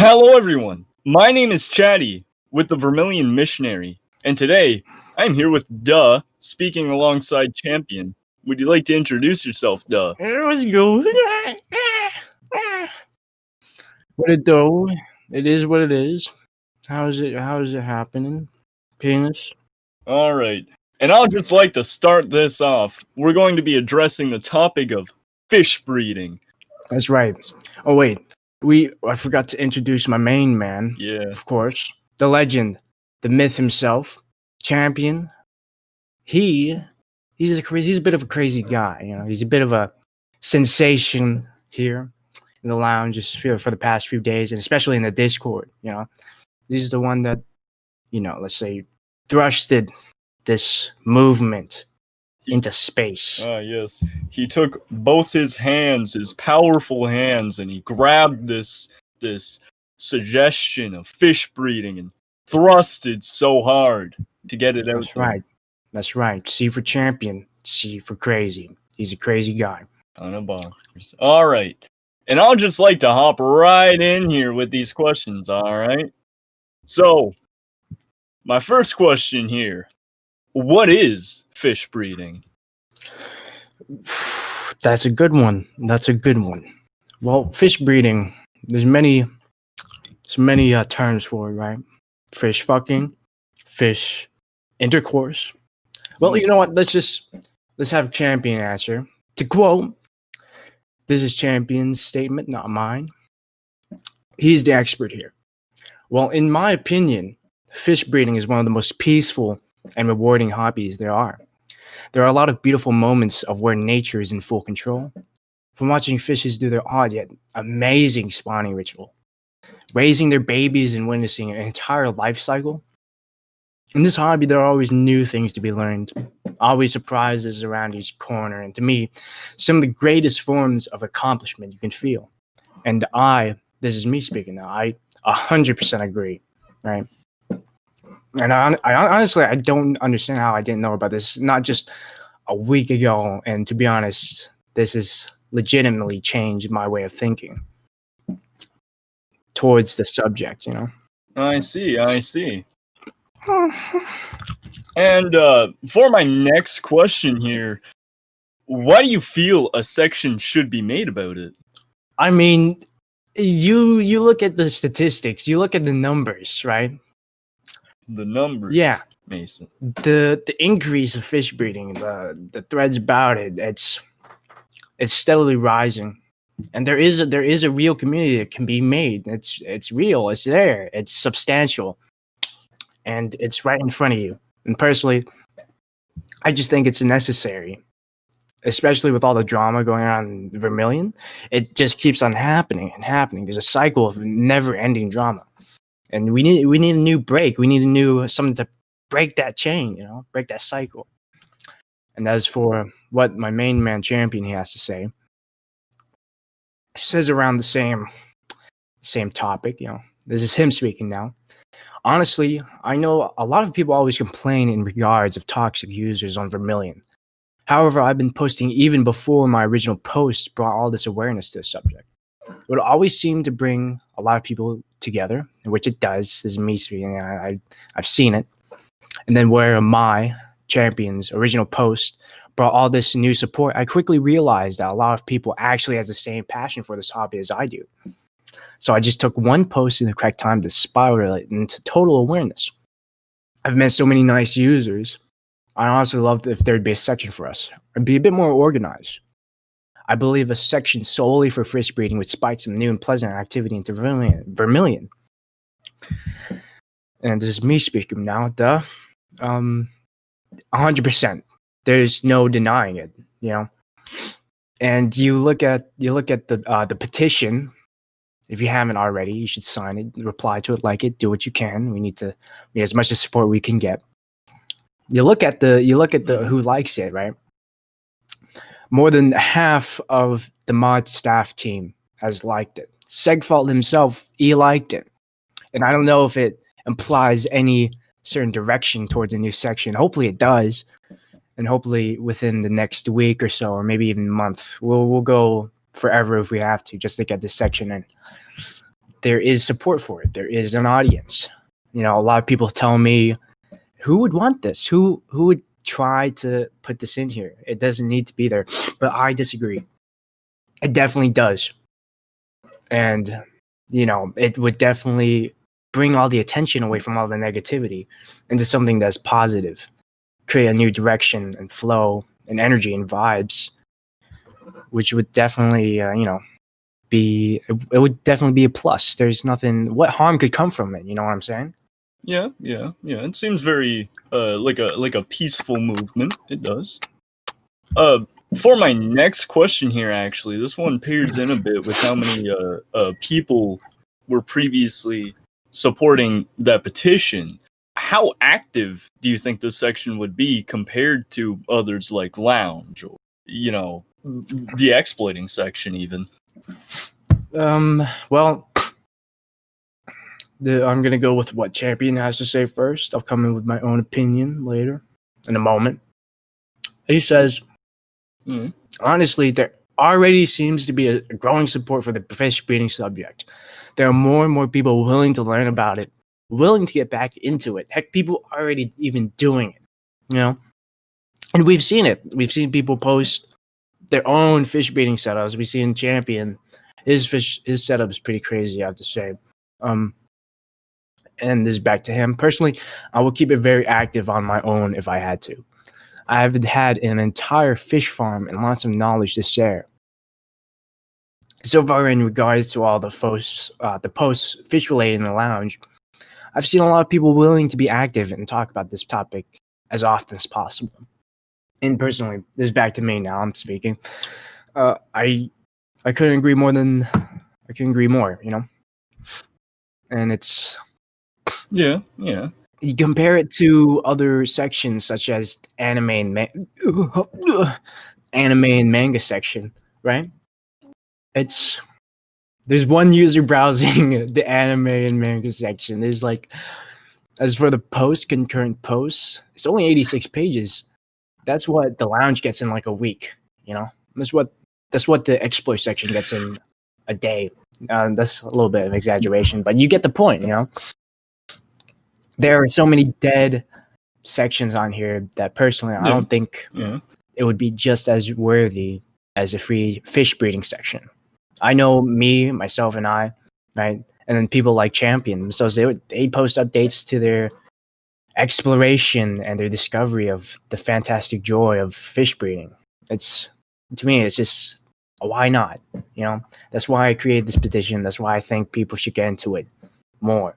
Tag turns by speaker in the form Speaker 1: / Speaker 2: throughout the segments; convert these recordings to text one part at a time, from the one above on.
Speaker 1: Hello, everyone. My name is Chatty with the Vermilion Missionary, and today I'm here with Duh, speaking alongside Champion. Would you like to introduce yourself, Duh?
Speaker 2: Let's go. What it do? It is what it is. How is it happening? Penis.
Speaker 1: All right. And I'll just like to start this off. We're going to be addressing the topic of fish breeding.
Speaker 2: That's right. Oh wait, I forgot to introduce my main man.
Speaker 1: Yeah.
Speaker 2: Of course, the legend, the myth himself, Champion. He's a bit of a crazy guy. You know, he's a bit of a sensation here in the lounge just for the past few days, and especially in the Discord. You know, this is the one that, let's say, thrusted this movement into space.
Speaker 1: Yes. He took both his hands, his powerful hands, and he grabbed this suggestion of fish breeding and thrusted so hard to get it out.
Speaker 2: That's right. That's right. C for Champion. C for crazy. He's a crazy guy.
Speaker 1: On a bonkers. All right. And I'll just like to hop right in here with these questions, all right? So, my first question here. What is fish breeding?
Speaker 2: That's a good one. Well, fish breeding, there's many terms for it, right? Fish fucking, fish intercourse. Well, you know what? Let's have Champion answer. To quote, this is Champion's statement, not mine. He's the expert here. Well, in my opinion, fish breeding is one of the most peaceful and rewarding hobbies there are. There are a lot of beautiful moments of where nature is in full control. From watching fishes do their odd yet amazing spawning ritual, raising their babies and witnessing an entire life cycle. In this hobby, there are always new things to be learned, always surprises around each corner, and to me, some of the greatest forms of accomplishment you can feel. And this is me speaking now, I 100% agree, right? And I honestly, I don't understand how I didn't know about this not just a week ago. And to be honest, this has legitimately changed my way of thinking towards the subject, you know?
Speaker 1: I see. And for my next question here, why do you feel a section should be made about it?
Speaker 2: I mean, you look at the statistics, you look at the numbers, right?
Speaker 1: The numbers,
Speaker 2: yeah,
Speaker 1: Mason.
Speaker 2: The increase of fish breeding, the threads about it, it's steadily rising, and there is a real community that can be made. It's real. It's there. It's substantial, and it's right in front of you. And personally, I just think it's necessary, especially with all the drama going on in Vermilion. It just keeps on happening and happening. There's a cycle of never-ending drama. And we need a new break. We need something to break that chain, break that cycle. And as for what my main man Champion he has to say, it says around the same topic. This is him speaking now. Honestly, I know a lot of people always complain in regards of toxic users on Vermilion. However, I've been posting even before my original post brought all this awareness to the subject. It would always seem to bring a lot of people together, which it does. This is me speaking. I've seen it. And then where my Champion's original post brought all this new support, I quickly realized that a lot of people actually has the same passion for this hobby as I do. So I just took one post in the correct time to spiral it into total awareness. I've met so many nice users. I honestly love if there'd be a section for us. It'd be a bit more organized. I believe a section solely for fish breeding would spike some new and pleasant activity into Vermilion. And this is me speaking now. 100%. There's no denying it. And you look at the petition. If you haven't already, you should sign it, reply to it, like it, do what you can. We need as much support we can get. You look at the who likes it, right? More than half of the mod staff team has liked it. Segfault himself, he liked it. And I don't know if it implies any certain direction towards a new section. Hopefully it does. And hopefully within the next week or so, or maybe even month, we'll go forever if we have to, just to get this section in. there is support for it. There is an audience. You know, a lot of people tell me, who would want this? Who would try to put this in here? It doesn't need to be there. But I disagree. It definitely does. And, you know, it would definitely bring all the attention away from all the negativity into something that's positive, create a new direction and flow and energy and vibes, which would definitely, you know, it would definitely be a plus. There's nothing, what harm could come from it? You know what I'm saying?
Speaker 1: Yeah. It seems very like a peaceful movement. It does. For my next question here, actually, this one pairs in a bit with how many people were previously supporting that petition. How active do you think this section would be compared to others like Lounge or, you know, the exploiting section even?
Speaker 2: Well, I'm gonna go with what Champion has to say first. I'll come in with my own opinion later, in a moment. He says, honestly, there already seems to be a growing support for the fish breeding subject. There are more and more people willing to learn about it, willing to get back into it. Heck, people already even doing it, you know? And we've seen it. We've seen people post their own fish breeding setups. We see in Champion, his setup is pretty crazy, I have to say. And this is back to him. Personally, I will keep it very active on my own if I had to. I've had an entire fish farm and lots of knowledge to share. So far, in regards to all the posts fish related in the lounge, I've seen a lot of people willing to be active and talk about this topic as often as possible. And personally, this is back to me now. I'm speaking. I couldn't agree more. You know, and it's
Speaker 1: yeah.
Speaker 2: You compare it to other sections such as anime and manga section, right? There's one user browsing the anime and manga section. There's like, as for the concurrent posts, it's only 86 pages. That's what the lounge gets in like a week, you know? That's what the exploit section gets in a day. That's a little bit of exaggeration, but you get the point, you know? There are so many dead sections on here that personally I don't think it would be just as worthy as a free fish breeding section. I know me, myself, and I, right? And then people like Champion, so they post updates to their exploration and their discovery of the fantastic joy of fish breeding. To me, it's just, why not? You know, that's why I created this petition. That's why I think people should get into it more.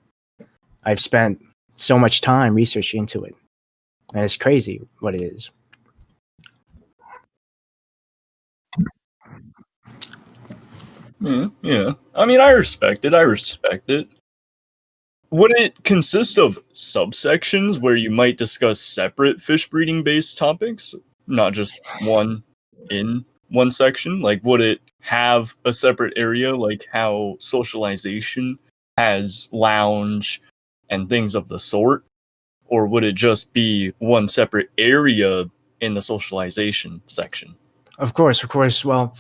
Speaker 2: I've spent so much time researching into it, and it's crazy what it is.
Speaker 1: Yeah. I mean, I respect it. Would it consist of subsections where you might discuss separate fish breeding based topics, not just one in one section? Like, would it have a separate area, like how socialization has lounge and things of the sort? Or would it just be one separate area in the socialization section?
Speaker 2: Of course. Well,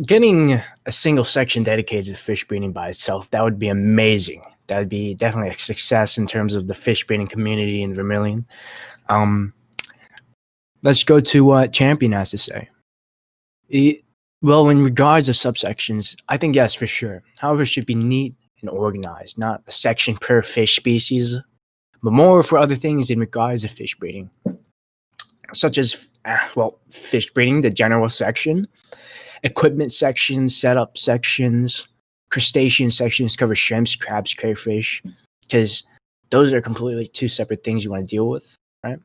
Speaker 2: getting a single section dedicated to fish breeding by itself, that would be amazing. That would be definitely a success in terms of the fish breeding community in Vermilion. Let's go to what Champion has to say. Well, in regards of subsections, I think yes, for sure. However, it should be neat and organized, not a section per fish species, but more for other things in regards of fish breeding, such as, fish breeding, the general section, equipment sections, setup sections, crustacean sections cover shrimps, crabs, crayfish, because those are completely two separate things you want to deal with, right?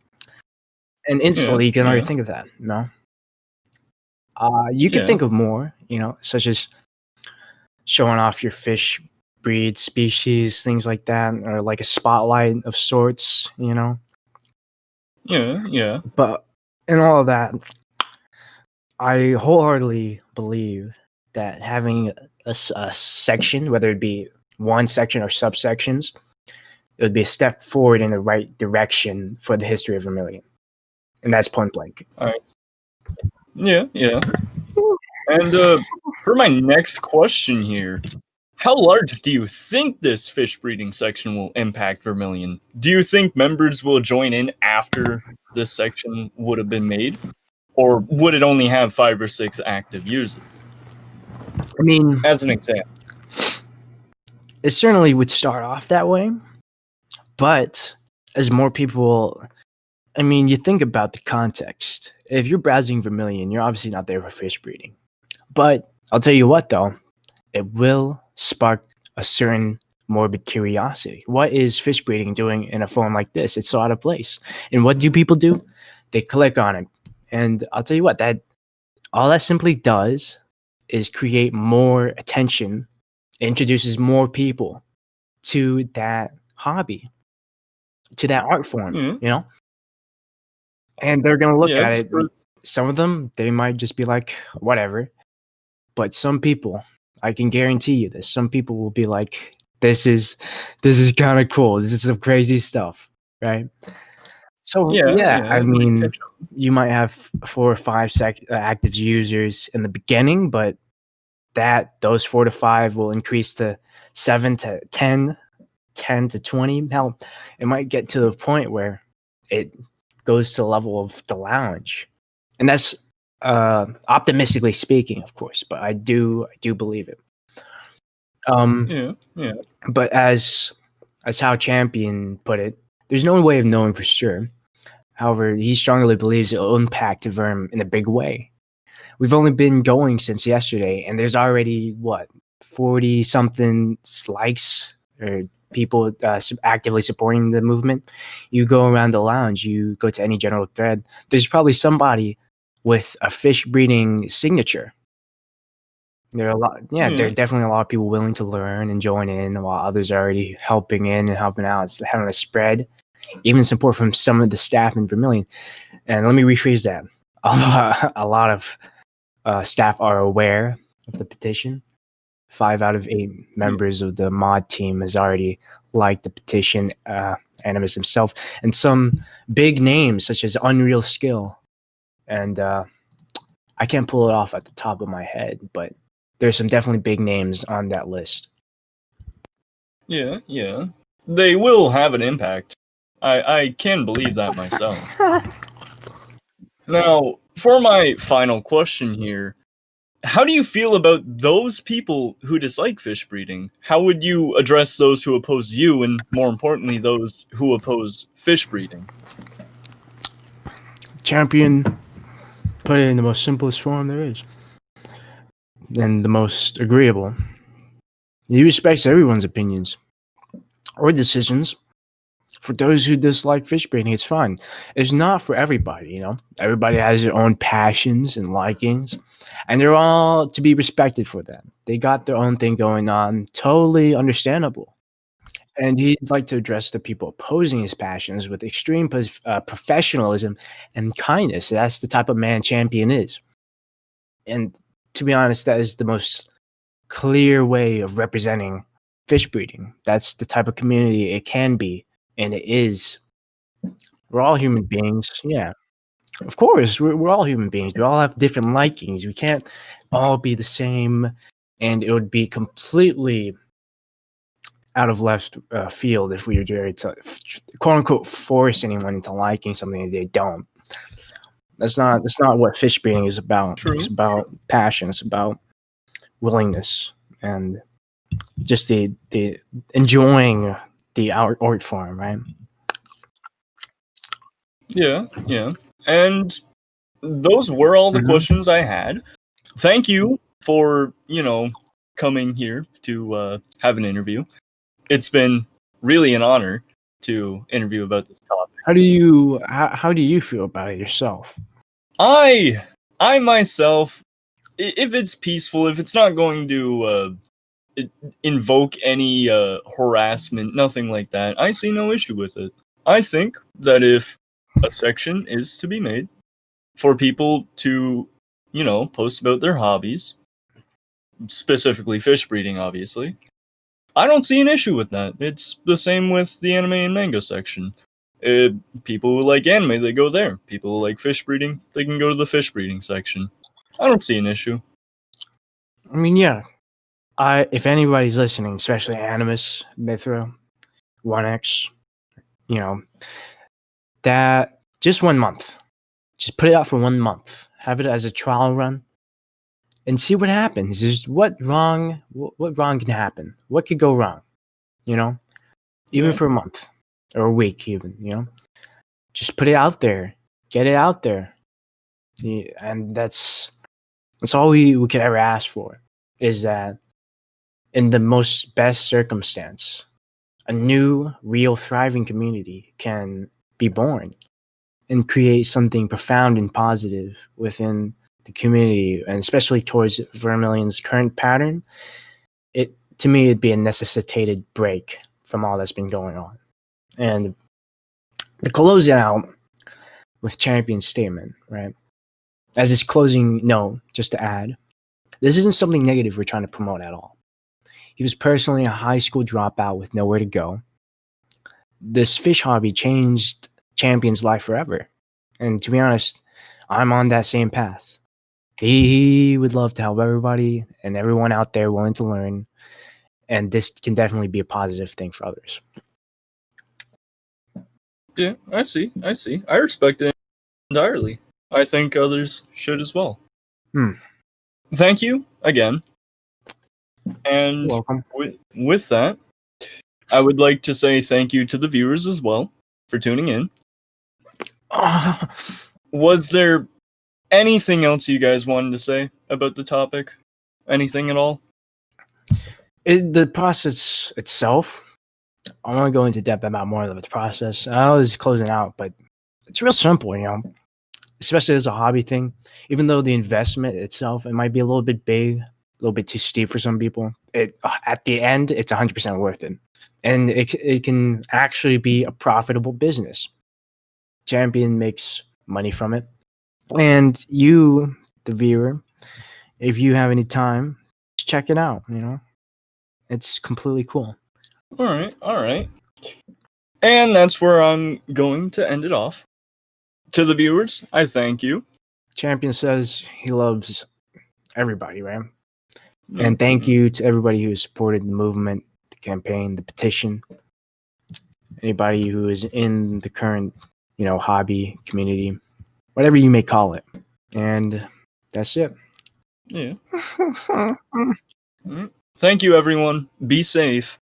Speaker 2: And instantly you can already think of that, you know? You can think of more, you know, such as showing off your fish breed, species, things like that, or like a spotlight of sorts, you know?
Speaker 1: Yeah.
Speaker 2: But in all of that, I wholeheartedly believe that having a section, whether it be one section or subsections, it would be a step forward in the right direction for the history of Vermilion. And that's point blank.
Speaker 1: All right. Yeah. And for my next question here, How large do you think this fish breeding section will impact Vermilion? Do you think members will join in after this section would have been made? Or would it only have 5 or 6 active users?
Speaker 2: I mean,
Speaker 1: As an example.
Speaker 2: it certainly would start off that way, but as more people, I mean, you think about the context. If you're browsing Vermilion, you're obviously not there for fish breeding. But I'll tell you what, though, it will spark a certain morbid curiosity. What is fish breeding doing in a phone like this? It's so out of place. And what do people do? They click on it. And I'll tell you what, that all that simply does is create more attention, introduces more people to that hobby, to that art form,
Speaker 1: Mhm.
Speaker 2: you know? And they're gonna look
Speaker 1: Yeah,
Speaker 2: at
Speaker 1: it's
Speaker 2: it. Some of them, they might just be like, whatever. But some people, I can guarantee you this, some people will be like, this is kind of cool. This is some crazy stuff, right? So yeah,
Speaker 1: yeah,
Speaker 2: I
Speaker 1: it might
Speaker 2: mean,
Speaker 1: catch on.
Speaker 2: you might have 4 or 5 active users in the beginning, but those 4 to 5 will increase to 7 to 10, 10 to 20. Hell, it might get to the point where it goes to the level of the lounge, and that's optimistically speaking, of course. But I do believe it.
Speaker 1: Yeah, yeah.
Speaker 2: But as how Champion put it, there's no way of knowing for sure. However, he strongly believes it will impact Verm in a big way. We've only been going since yesterday, and there's already what 40 something likes or people actively supporting the movement. You go around the lounge, you go to any general thread. There's probably somebody with a fish breeding signature. There are a lot, yeah. There are
Speaker 1: Yeah,
Speaker 2: definitely a lot of people willing to learn and join in, while others are already helping in and helping out. It's having a spread, even support from some of the staff in Vermilion. And let me rephrase that: a lot of staff are aware of the petition. 5 out of 8
Speaker 1: yeah,
Speaker 2: members of the mod team has already liked the petition. Animus himself, and some big names such as Unreal Skill, and I can't pull it off at the top of my head, but there's some definitely big names on that list.
Speaker 1: yeah. They will have an impact. I can believe that myself. Now, for my final question here, how do you feel about those people who dislike fish breeding? How would you address those who oppose you, and more importantly, those who oppose fish breeding?
Speaker 2: Champion put it in the most simplest form there is, and the most agreeable. He respects everyone's opinions or decisions. For those who dislike fish breeding, it's fine. It's not for everybody, you know. Everybody has their own passions and likings, and they're all to be respected for that. They got their own thing going on, totally understandable. And he'd like to address the people opposing his passions with extreme professionalism and kindness. That's the type of man Champion is. And to be honest, that is the most clear way of representing fish breeding. That's the type of community it can be, and it is. We're all human beings. Yeah, of course, we're all human beings. We all have different likings. We can't all be the same, and it would be completely out of left field if we were to quote unquote force anyone into liking something that they don't. That's not what fish breeding is about. It's
Speaker 1: True.
Speaker 2: about passion. It's about willingness and just the enjoying the art form, right?
Speaker 1: Yeah. And those were all the
Speaker 2: Mhm.
Speaker 1: questions I had. Thank you for, coming here to have an interview. It's been really an honor to interview about this topic.
Speaker 2: How do you feel about it yourself?
Speaker 1: I myself, if it's peaceful, if it's not going to invoke any harassment, nothing like that, I see no issue with it. I think that if a section is to be made for people to, post about their hobbies, specifically fish breeding, obviously, I don't see an issue with that. It's the same with the anime and manga section. People who like anime, they go there. People who like fish breeding, they can go to the fish breeding section. I don't see an issue.
Speaker 2: I mean, yeah, If anybody's listening, especially Animus, Mithra, 1X, you know, that just 1 month. Just put it out for 1 month. Have it as a trial run and see what happens. Is what wrong can happen? What could go wrong? You know? Even
Speaker 1: Yeah.
Speaker 2: for a month or a week even, you know? Just put it out there. Get it out there. And that's all we could ever ask for, is that in the most best circumstance, a new, real, thriving community can be born and create something profound and positive within the community, and especially towards V3rmillion's current pattern. To me, it'd be a necessitated break from all that's been going on. And to close it out with Champion's statement, right? As his closing note, just to add, this isn't something negative we're trying to promote at all. He was personally a high school dropout with nowhere to go. This fish hobby changed Champion's life forever. And to be honest, I'm on that same path. He would love to help everybody and everyone out there willing to learn. And this can definitely be a positive thing for others.
Speaker 1: Yeah, I see. I respect it entirely. I think others should as well. Thank you again. And
Speaker 2: You're welcome.
Speaker 1: with that, I would like to say thank you to the viewers as well for tuning in. Was there anything else you guys wanted to say about the topic? Anything at all?
Speaker 2: The process itself, I want to go into depth about more of the process. I know this is closing out, but it's real simple, you know, especially as a hobby thing. Even though the investment itself, it might be a little bit big, a little bit too steep for some people, at the end, it's 100% worth it. And it can actually be a profitable business. Champion makes money from it. And you, the viewer, if you have any time, just check it out, you know. It's completely cool.
Speaker 1: All right. And that's where I'm going to end it off. To the viewers, I thank you.
Speaker 2: Champion says he loves everybody, right? And thank you to everybody who has supported the movement, the campaign, the petition. Anybody who is in the current, you know, hobby community, whatever you may call it. And that's it.
Speaker 1: Yeah. Thank you, everyone. Be safe.